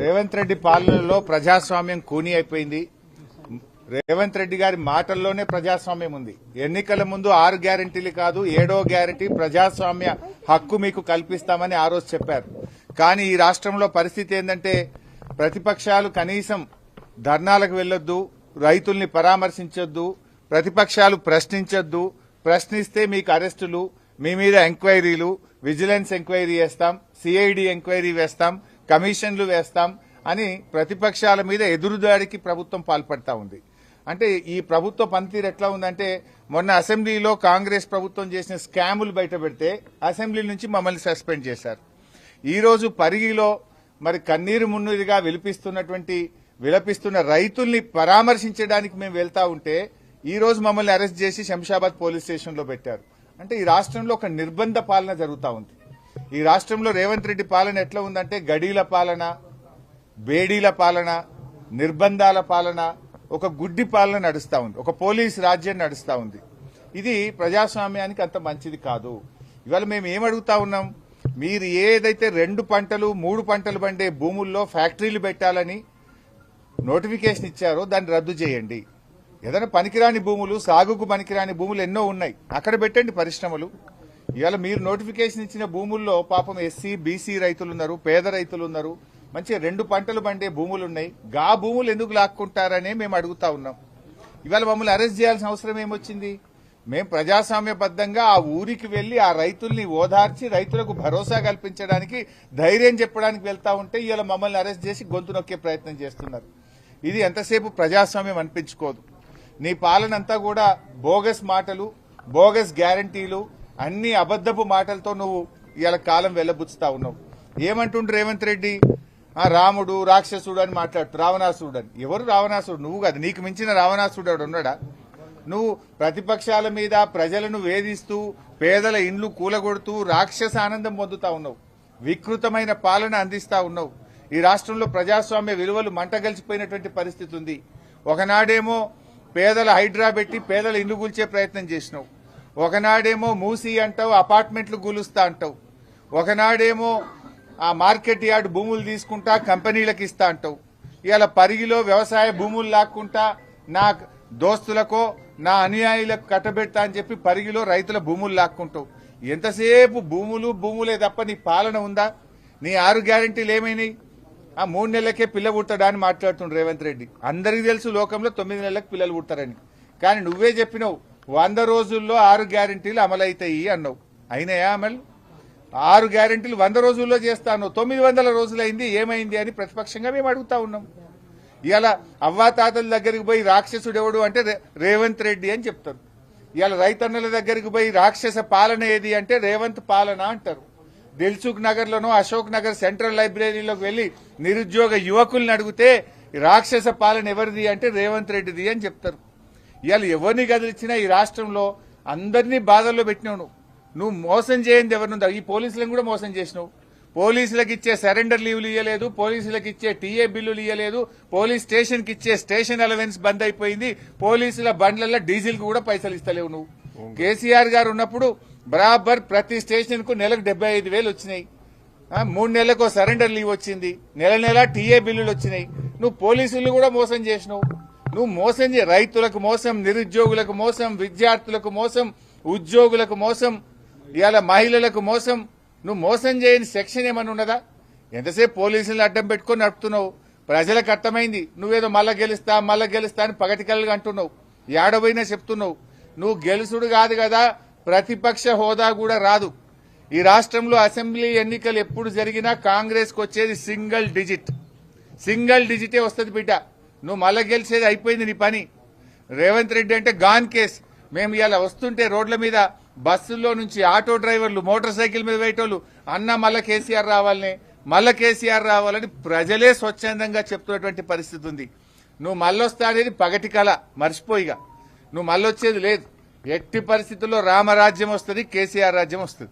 రేవంత్ రెడ్డి పాలనలో ప్రజాస్వామ్యం కూని అయిపోయింది. రేవంత్ రెడ్డి గారి మాటల్లోనే ప్రజాస్వామ్యం ఉంది. ఎన్నికల ముందు 6 గ్యారెంటీలు కాదు 7వ గ్యారెంటీ ప్రజాస్వామ్య హక్కు మీకు కల్పిస్తామని ఆ రోజు చెప్పారు. కానీ ఈ రాష్ట్రంలో పరిస్థితి ఏంటంటే ప్రతిపక్షాలు కనీసం ధర్నాలకు వెళ్లొద్దు, రైతుల్ని పరామర్శించొద్దు, ప్రతిపక్షాలు ప్రశ్నించొద్దు, ప్రశ్నిస్తే మీకు అరెస్టులు, మీ మీద ఎంక్వైరీలు, విజిలెన్స్ ఎంక్వైరీ వేస్తాం, సిఐడి ఎంక్వైరీ వేస్తాం, కమిషన్లు వేస్తాం అని ప్రతిపక్షాల మీద ఎదురుదాడికి ప్రభుత్వం పాల్పడతా ఉంది. అంటే ఈ ప్రభుత్వ పనితీరు ఎట్లా ఉందంటే మొన్న అసెంబ్లీలో కాంగ్రెస్ ప్రభుత్వం చేసిన స్కాములు బయటపెడితే అసెంబ్లీ నుంచి మమ్మల్ని సస్పెండ్ చేశారు. ఈ రోజు పరిగిలో మరి కన్నీరు మున్నీరుగా విలపిస్తున్న రైతుల్ని పరామర్శించడానికి మేము వెళ్తా ఉంటే ఈ రోజు మమ్మల్ని అరెస్ట్ చేసి శంషాబాద్ పోలీస్ స్టేషన్ లో పెట్టారు. అంటే ఈ రాష్ట్రంలో ఒక నిర్బంధ పాలన జరుగుతూ ఉంది. ఈ రాష్ట్రంలో రేవంత్ రెడ్డి పాలన ఎట్లా ఉందంటే గడీల పాలన, బేడీల పాలన, నిర్బంధాల పాలన, ఒక గుడ్డి పాలన నడుస్తా ఉంది, ఒక పోలీస్ రాజ్యం నడుస్తా ఉంది. ఇది ప్రజాస్వామ్యానికి అంత మంచిది కాదు. ఇవాళ మేము ఏమడుగుతా ఉన్నాం, మీరు ఏదైతే 2 పంటలు 3 పంటలు పండే భూముల్లో ఫ్యాక్టరీలు పెట్టాలని నోటిఫికేషన్ ఇచ్చారో దాన్ని రద్దు చేయండి. ఏదైనా పనికిరాని భూములు, సాగుకు పనికిరాని భూములు ఎన్నో ఉన్నాయి, అక్కడ పెట్టండి పరిశ్రమలు. ఇవాళ మీరు నోటిఫికేషన్ ఇచ్చిన భూముల్లో పాపం ఎస్సీ బీసీ రైతులు ఉన్నారు, పేద రైతులు ఉన్నారు, మంచిగా 2 పంటలు పండే భూములున్నాయి. గా భూములు ఎందుకు లాక్కుంటారనే మేము అడుగుతా ఉన్నాం. ఇవాళ మమ్మల్ని అరెస్ట్ చేయాల్సిన అవసరం ఏమొచ్చింది? మేము ప్రజాస్వామ్యబద్దంగా ఆ ఊరికి వెళ్లి ఆ రైతుల్ని ఓదార్చి రైతులకు భరోసా కల్పించడానికి, ధైర్యం చెప్పడానికి వెళ్తా ఉంటే ఇవాళ మమ్మల్ని అరెస్ట్ చేసి గొంతు నొక్కే ప్రయత్నం చేస్తున్నారు. ఇది ఎంతసేపు ప్రజాస్వామ్యం అనిపించుకోదు. నీ పాలనంతా కూడా బోగస్ మాటలు, బోగస్ గ్యారంటీలు, అన్ని అబద్దపు మాటలతో నువ్వు ఇవాళ కాలం వెళ్లబుచ్చుతా ఉన్నావు. ఏమంటుండ్రు రేవంత్ రెడ్డి? రాముడు రాక్షసుడు అని మాట్లాడుతూ రావణాసుడు అని. ఎవరు రావణాసుడు? నువ్వు కాదు, నీకు మించిన రావణాసుడు ఉన్నాడా? నువ్వు ప్రతిపక్షాల మీద ప్రజలను వేధిస్తూ పేదల ఇండ్లు కూలగొడుతూ రాక్షస ఆనందం పొందుతా ఉన్నావు, వికృతమైన పాలన అందిస్తా ఉన్నావు. ఈ రాష్ట్రంలో ప్రజాస్వామ్య విలువలు మంటగలిచిపోయినటువంటి పరిస్థితి ఉంది. ఒకనాడేమో పేదల హైడ్రా పెట్టి పేదల ఇండ్లు కూల్చే ప్రయత్నం చేసినావు, ఒకనాడేమో మూసి అంటావు, అపార్ట్మెంట్లు కూలుస్తా అంటావు, ఒకనాడేమో ఆ మార్కెట్ యార్డ్ భూములు తీసుకుంటా కంపెనీలకు ఇస్తా అంటావు. ఇవాళ పరిగిలో వ్యవసాయ భూములు లాక్కుంటా నా దోస్తులకో నా అనుయాయులకు కట్టబెడతా అని చెప్పి పరిగిలో రైతుల భూములు లాక్కుంటావు. ఎంతసేపు భూములే తప్ప నీ పాలన ఉందా? నీ 6 గ్యారెంటీలు ఏమైనాయి? 3 నెలలకే పిల్ల పుడతాడా అని మాట్లాడుతుండ్రు రేవంత్ రెడ్డి. అందరికీ తెలుసు లోకంలో 9 నెలలకు పిల్లలు పుడతారని. కానీ నువ్వే చెప్పినావు 100 రోజుల్లో 6 గ్యారెంటీలు అమలవుతాయి అన్నావు. అయినాయా అమలు? 6 గ్యారెంటీలు 100 రోజుల్లో చేస్తాను, 900 రోజులైంది, ఏమైంది అని ప్రతిపక్షంగా మేము అడుగుతా ఉన్నాం. ఇలా అవ్వాతాతల దగ్గరికి పోయి రాక్షసుడు ఎవడు అంటే రేవంత్ రెడ్డి అని చెప్తారు. ఇవాళ రైతన్నల దగ్గరికి పోయి రాక్షస పాలన ఏది అంటే రేవంత్ పాలన అంటారు. దిల్సుఖ్ నగర్ లోనో అశోక్ నగర్ సెంట్రల్ లైబ్రరీలోకి వెళ్లి నిరుద్యోగ యువకుల్ని అడిగితే రాక్షస పాలన ఎవరిది అంటే రేవంత్ రెడ్డిది అని చెప్తారు. ఇవాళ ఎవరిని కదిలిచ్చినా ఈ రాష్ట్రంలో అందరినీ బాధల్లో పెట్టినావు. నువ్వు మోసం చేయండి ఎవరినుందా? ఈ పోలీసులను కూడా మోసం చేసినావు. పోలీసులకు ఇచ్చే సరెండర్ లీవ్లు ఇవ్వలేదు, పోలీసులకు ఇచ్చే టీఏ బిల్లులు ఇవ్వలేదు, పోలీస్ స్టేషన్ కి ఇచ్చే స్టేషన్ అలవెన్స్ బంద్ అయిపోయింది, పోలీసుల బండ్లలో డీజిల్ కు కూడా పైసలు ఇస్తలేవు నువ్వు. కేసీఆర్ గారు ఉన్నప్పుడు బరాబర్ ప్రతి స్టేషన్ కు నెలకు 75,000 వచ్చినాయి. 3 నెలలకు సరెండర్ లీవ్ వచ్చింది, నెల టీఏ బిల్లులు వచ్చినాయి. నువ్వు పోలీసులు కూడా మోసం చేసినావు. నువ్వు మోసం రైతులకు మోసం, నిరుద్యోగులకు మోసం, విద్యార్థులకు మోసం, ఉద్యోగులకు మోసం, ఇవాళ మహిళలకు మోసం. నువ్వు మోసం చేయని సెక్షన్ ఏమన్నా ఉన్నదా? ఎంతసేపు పోలీసులను అడ్డం పెట్టుకుని నడుపుతున్నావు. ప్రజలకు అర్థమైంది నువ్వేదో మళ్ళా గెలుస్తా అని పగటికల్గా అంటున్నావు, ఏడబోయినా చెప్తున్నావు. నువ్వు గెలుసుడు కాదు కదా, ప్రతిపక్ష హోదా కూడా రాదు. ఈ రాష్ట్రంలో అసెంబ్లీ ఎన్నికలు ఎప్పుడు జరిగినా కాంగ్రెస్ కు వచ్చేది సింగిల్ డిజిటే వస్తుంది బిడ్డ. నువ్వు మళ్ళా గెలిచేది అయిపోయింది నీ పని. రేవంత్ రెడ్డి అంటే గాన్ కేస్. మేము ఇలా వస్తుంటే రోడ్ల మీద బస్సుల్లో నుంచి ఆటో డ్రైవర్లు, మోటార్ సైకిల్ మీద పోయేటోళ్ళు అన్న మళ్ళా కేసీఆర్ రావాలని ప్రజలే స్వచ్ఛందంగా చెప్తున్నటువంటి పరిస్థితి ఉంది. నువ్వు మళ్ళొస్తా అనేది పగటి కళ, మర్చిపోయిగా. నువ్వు మళ్ళొచ్చేది లేదు. ఎట్టి పరిస్థితుల్లో రామరాజ్యం వస్తుంది, కేసీఆర్ రాజ్యం వస్తుంది.